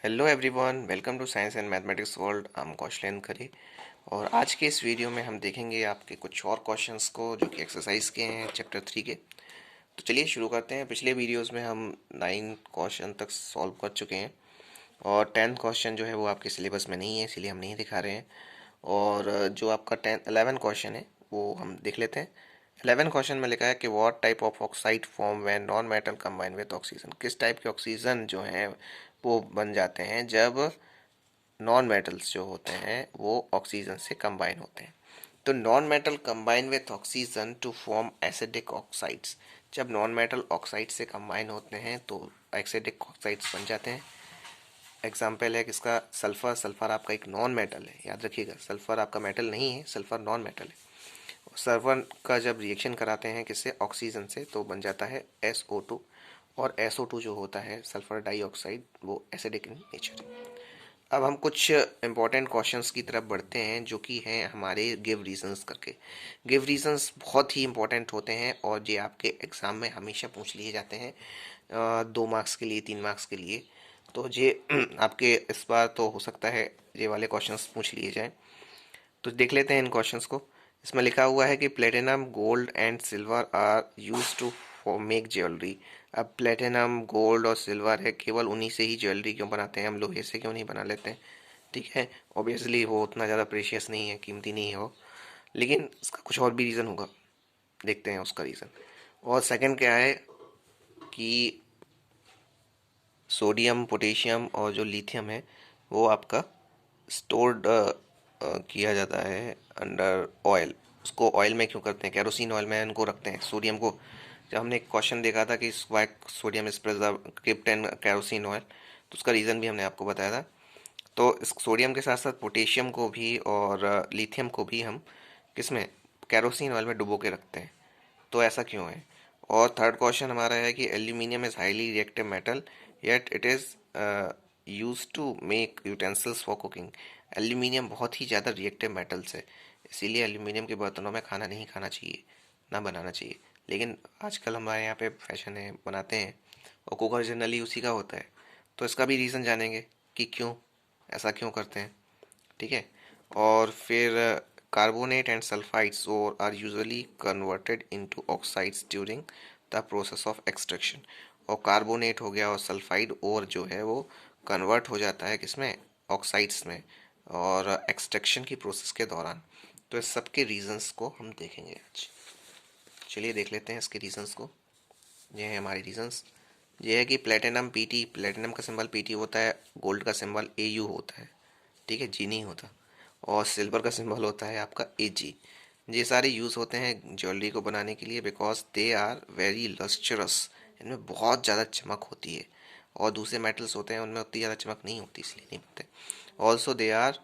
Hello everyone, welcome to science and mathematics world. I am Kaushlendra Khare और आज के इस वीडियो में हम देखेंगे आपके कुछ और क्वेश्चंस को जो कि एक्सरसाइज के हैं चैप्टर 3 के। तो चलिए शुरू करते हैं। पिछले वीडियोस में हम 9 क्वेश्चन तक सॉल्व कर चुके हैं और 10th क्वेश्चन जो है वो आपके सिलेबस में नहीं है, इसलिए हम नहीं दिखा रहे हैं। और जो आपका 11 क्वेश्चन है वो हम देख लेते हैं। 11 क्वेश्चन में लिखा है कि what type of oxide form when non metal combine with oxygen. किस टाइप के ऑक्सीजन जो है वो बन जाते हैं जब नॉन मेटल्स जो होते हैं वो ऑक्सीजन से कंबाइन होते हैं। तो non metal combine with oxygen to form acidic oxides. जब नॉन मेटल ऑक्साइड से कंबाइन होते हैं तो एसिडिक ऑक्साइड्स बन जाते हैं। एग्जाम्पल है किसका, सल्फर। सल्फर आपका एक नॉन मेटल है, याद रखिएगा। सल्फर आपका मेटल नहीं है, सल्फर नॉन मेटल है। सल्फर का जब रिएक्शन कराते हैं किससे, ऑक्सीजन से, तो बन जाता है SO2। और SO2 जो होता है सल्फर डाइऑक्साइड, वो एसिडिक इन नेचर है। अब हम कुछ इम्पोर्टेंट क्वेश्चंस की तरफ बढ़ते हैं जो कि हैं हमारे गिव रीजंस करके। गिव रीजंस बहुत ही इम्पोर्टेंट होते हैं और ये आपके एग्ज़ाम में हमेशा पूछ लिए जाते हैं, 2 मार्क्स के लिए, 3 मार्क्स के लिए। तो ये आपके इस बार तो हो सकता है ये वाले क्वेश्चंस पूछ लिए जाएं। तो देख लेते हैं इन क्वेश्चंस को। इसमें लिखा हुआ है कि platinum, gold and silver are use to make jewellery. अब प्लेटिनम, गोल्ड और सिल्वर है, केवल उन्हीं से ही ज्वेलरी क्यों बनाते हैं, हम लोहे से क्यों नहीं बना लेते हैं? ठीक है, ऑब्वियसली वो उतना ज़्यादा प्रेशियस नहीं है, कीमती नहीं है वो, लेकिन इसका कुछ और भी रीज़न होगा। देखते हैं उसका रीज़न। और सेकंड क्या है कि सोडियम, पोटेशियम और जो लिथियम है वो आपका स्टोर्ड किया जाता है अंडर ऑयल। उसको ऑयल में क्यों करते हैं, कैरोसिन ऑयल में इनको रखते हैं, सोडियम को। जब हमने एक क्वेश्चन देखा था कि why sodium is preserved in kerosene oil, तो उसका रीज़न भी हमने आपको बताया था। तो इस सोडियम के साथ साथ पोटेशियम को भी और लिथियम को भी हम किस में, कैरोसिन ऑयल में डुबो के रखते हैं। तो ऐसा क्यों है? और थर्ड क्वेश्चन हमारा है कि aluminium is highly reactive metal yet it is use to make utensils for cooking. Aluminium बहुत ही ज़्यादा रिएक्टिव मेटल्स है, इसीलिए एल्यूमिनियम के बर्तनों में खाना नहीं खाना चाहिए, ना बनाना चाहिए। लेकिन आजकल हमारे यहाँ पे फैशन है, बनाते हैं, और कुकर जनरली उसी का होता है। तो इसका भी रीज़न जानेंगे कि क्यों, ऐसा क्यों करते हैं। ठीक है। और फिर कार्बोनेट एंड सल्फाइड्स और are usually converted into oxides during the process of extraction. और कार्बोनेट हो गया और सल्फाइड और जो है वो कन्वर्ट हो जाता है किसमें, ऑक्साइड्स में, और एक्सट्रैक्शन की प्रोसेस के दौरान। तो इस सब के रीजंस को हम देखेंगे आज। चलिए देख लेते हैं इसके रीजंस को। ये है हमारे रीजंस। ये है कि प्लेटिनम Pt, प्लेटिनम का सिंबल Pt होता है, गोल्ड का सिंबल Au होता है, ठीक है, जी नहीं होता। और सिल्वर का सिंबल होता है आपका Ag। ये सारे यूज़ होते हैं ज्वेलरी को बनाने के लिए because they are very lustrous. इनमें बहुत ज़्यादा चमक होती है, और दूसरे मेटल्स होते हैं उनमें उतनी ज़्यादा चमक नहीं होती, इसलिए नहीं बनते। Also they are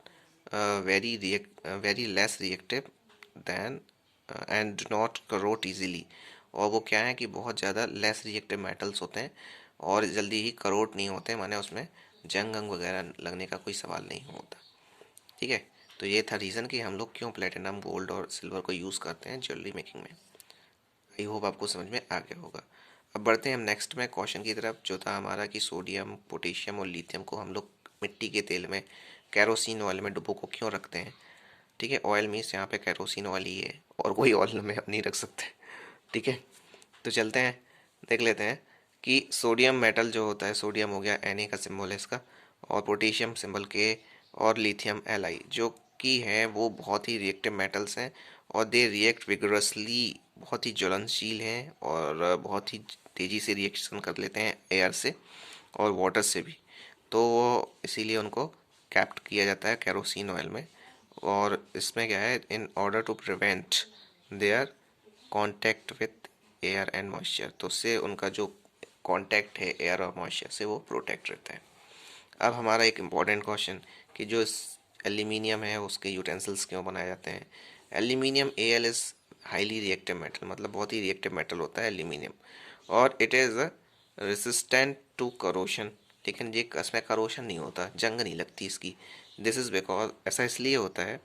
very less reactive than and not corrode easily. और वो क्या है कि बहुत ज़्यादा लेस रिएक्टिव मेटल्स होते हैं और जल्दी ही करोट नहीं होते, माने उसमें जंग अंग वगैरह लगने का कोई सवाल नहीं होता। ठीक है। तो ये था रीज़न कि हम लोग क्यों प्लेटिनम, गोल्ड और सिल्वर को यूज़ करते हैं ज्वेलरी मेकिंग में। आई होप आपको समझ में आ गया होगा। अब बढ़ते हैं हम नेक्स्ट में क्वेश्चन की तरफ, जो था हमारा कि सोडियम, पोटेशियम और लिथियम को हम लोग मिट्टी के तेल में, कैरोसिन ऑयल में डुबो को क्यों रखते हैं। ठीक है, ऑयल मीन्स यहाँ पे कैरोसिन ऑयल ही है, और कोई ऑयल में हम नहीं रख सकते। ठीक है, तो चलते हैं देख लेते हैं कि सोडियम मेटल जो होता है, सोडियम हो गया Na का सिंबल है इसका, और पोटेशियम सिंबल K, और लिथियम Li, जो कि है वो बहुत ही रिएक्टिव मेटल्स हैं और दे रिएक्ट विगरसली, बहुत ही ज्वलनशील हैं और बहुत ही तेज़ी से रिएक्शन कर लेते हैं एयर से और वाटर से भी। तो वो इसीलिए उनको कैप्ट किया जाता है कैरोसिन ऑयल में। और इसमें क्या है, in order to prevent their contact with air and moisture, तो उससे उनका जो कांटेक्ट है एयर और मॉइस्चर से वो प्रोटेक्ट रहता है। अब हमारा एक इम्पॉर्टेंट क्वेश्चन कि जो एल्यूमिनियम है उसके यूटेंसिल्स क्यों बनाए जाते हैं। Aluminium Al is highly reactive metal, मतलब बहुत ही रिएक्टिव मेटल होता है एल्यूमिनियम, और it is resistant to corrosion. लेकिन ये इसमें करोशन नहीं होता, जंग नहीं लगती इसकी। दिस इज़ बिकॉज, ऐसा इसलिए होता है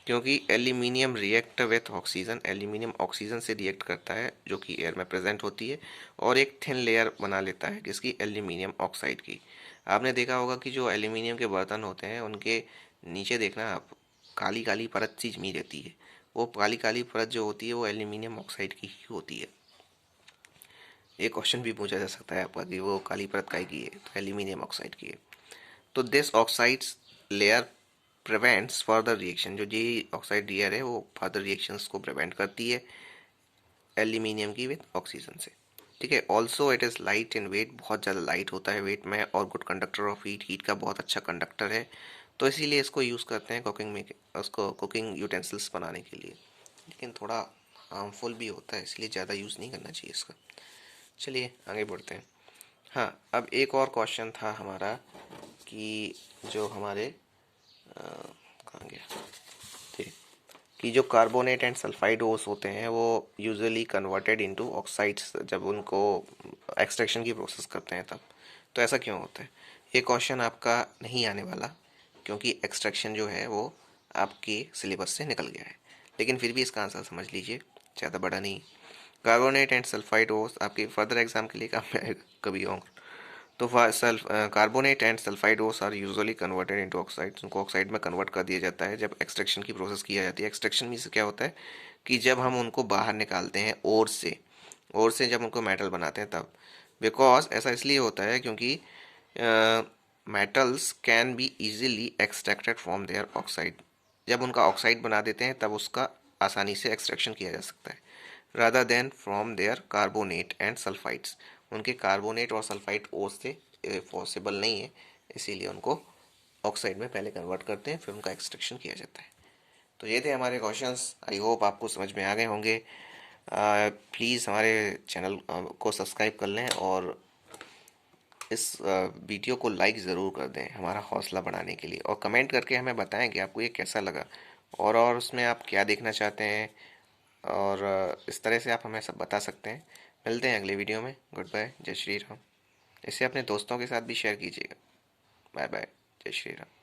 क्योंकि aluminium react with oxygen, aluminium oxygen से रिएक्ट करता है जो कि एयर में प्रेजेंट होती है, और एक थिन लेयर बना लेता है किसकी, एल्यूमिनियम ऑक्साइड की। आपने देखा होगा कि जो एल्यूमिनियम के बर्तन होते हैं उनके नीचे देखना आप, काली काली परत सी जमी रहती है। वो काली काली परत जो होती है वो एल्यूमिनियम ऑक्साइड की ही होती है। ये क्वेश्चन भी पूछा जा सकता है आपका कि वो काली परत काय की है, तो एल्यूमिनियम ऑक्साइड की है। तो this oxides layer prevents further reaction, जो जी ऑक्साइड लेयर है वो फर्दर रिएक्शंस को प्रिवेंट करती है एल्यूमिनियम की विद ऑक्सीजन से। ठीक है। Also it is light in weight, बहुत ज़्यादा लाइट होता है वेट में, और good conductor of heat, heat का बहुत अच्छा कंडक्टर है। तो इसीलिए इसको यूज़ करते हैं कुकिंग में, उसको कुकिंग यूटेंसिल्स बनाने के लिए। लेकिन थोड़ा हार्मफुल भी होता है, इसलिए ज़्यादा यूज़ नहीं करना चाहिए इसका। चलिए आगे बढ़ते हैं। हाँ, अब एक और क्वेश्चन था हमारा कि जो हमारे कहाँ गया, ठीक, कि जो कार्बोनेट एंड सल्फाइड ओस होते हैं वो यूजुअली कन्वर्टेड इनटू ऑक्साइड्स जब उनको एक्सट्रैक्शन की प्रोसेस करते हैं तब। तो ऐसा क्यों होता है? ये क्वेश्चन आपका नहीं आने वाला, क्योंकि एक्सट्रैक्शन जो है वो आपके सिलेबस से निकल गया है। लेकिन फिर भी इसका आंसर समझ लीजिए, ज़्यादा बड़ा नहीं। कार्बोनेट एंड सल्फाइड ओस आपके फर्दर एग्जाम के लिए काम में आएगा कभी और। तो carbonate and sulphide ores are usually converted into oxides, उनको ऑक्साइड में कन्वर्ट कर दिया जाता है जब एक्सट्रैक्शन की प्रोसेस किया जाती है। एक्सट्रैक्शन मीन्स क्या होता है कि जब हम उनको बाहर निकालते हैं ओर से जब उनको मेटल बनाते हैं तब। बिकॉज ऐसा इसलिए होता है क्योंकि metals can be easily extracted from their oxide, जब उनका ऑक्साइड बना देते हैं तब उसका आसानी से एक्सट्रैक्शन किया जा सकता है, rather than from their carbonate and sulphides. उनके कार्बोनेट और सल्फाइड ओस से पॉसिबल नहीं है, इसीलिए उनको ऑक्साइड में पहले कन्वर्ट करते हैं फिर उनका एक्सट्रैक्शन किया जाता है। तो ये थे हमारे क्वेश्चंस, आई होप आपको समझ में आ गए होंगे। प्लीज़ हमारे चैनल को सब्सक्राइब कर लें और इस वीडियो को लाइक ज़रूर कर दें हमारा हौसला बढ़ाने के लिए, और कमेंट करके हमें बताएं कि आपको ये कैसा लगा और उसमें आप क्या देखना चाहते हैं, और इस तरह से आप हमें सब बता सकते हैं। मिलते हैं अगले वीडियो में। गुड बाय, जय श्री राम। इसे अपने दोस्तों के साथ भी शेयर कीजिएगा। बाय बाय, जय श्री राम।